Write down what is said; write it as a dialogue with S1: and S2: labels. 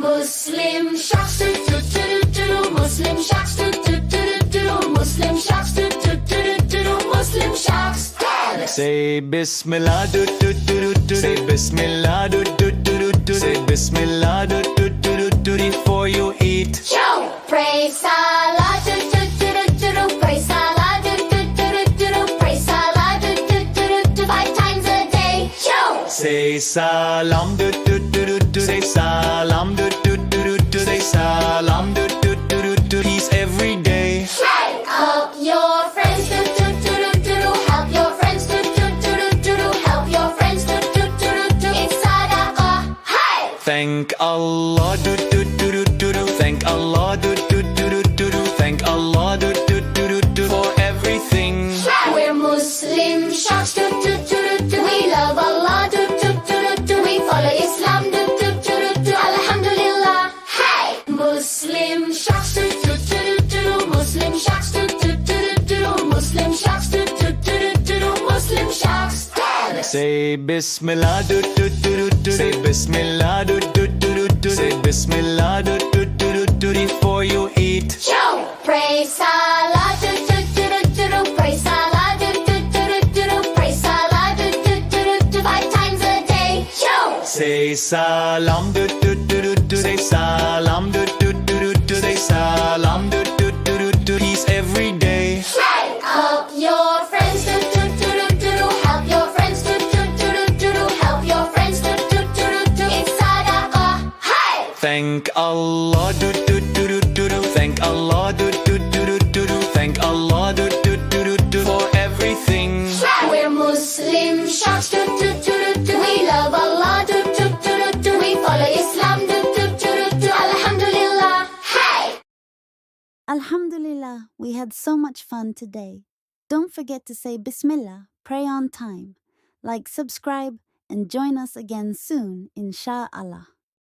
S1: Muslim shocks, do do do do do. Muslim shocks, do do do do do. Muslim shocks, do do do do do. Muslim shocks.
S2: Say Bismillah, do do do do. Say Bismillah, do do do do. Say Bismillah, do do do do. Before you eat.
S1: Yo, pray Salah, do do do do do. Pray Salah, do do do do do. Pray Salah, do do do do. 5 times a day. Yo,
S2: say Salaam, do do do do. Say Salaam, do do do do. Say Salaam, do do do do. Peace every day.
S1: help your friends, do do do do do. Help your friends, do do do do do. Help your friends, do do do do. It's Sadaqah. Hey,
S2: Thank Allah, do do do do do. Thank Allah, do do do do do. Thank Allah, do do do do. For everything.
S1: we're Muslim shocks, do do do do. We love Allah, do do do do. We follow Islam, do do do do. Alhamdulillah. Hey, Muslim shocks, do do do do. Muslim shocks, do do do do. Muslim shocks, do do do do. Muslim shocks.
S2: Say Bismillah, do do do do. Say Bismillah, do do do do. Say Bismillah, do do do do. Before you eat.
S1: Yo, pray Salah, do do do do. Pray Salah, do do do do. Pray Salah, do do do do. 5 times a day. Yo,
S2: Say Salaam, do do do do. Say Salaam, do do do do. Say Salaam, do do do do. Peace every day.
S1: help your friends, do do do do. Help your friends, do do do do. Help your friends, do do do do. It's Sadaqah. Hey,
S2: Thank Allah, do do do do do. Thank Allah, do do do do do. Thank Allah, do do do do. For everything.
S1: we're Muslim shocks, do do do do. We love Allah, do do do do. We follow Islam, do do do do. Alhamdulillah. Hey.
S3: Alhamdulillah, we had so much fun today. Don't forget to say Bismillah, pray on time. Like, subscribe, and join us again soon, inshallah.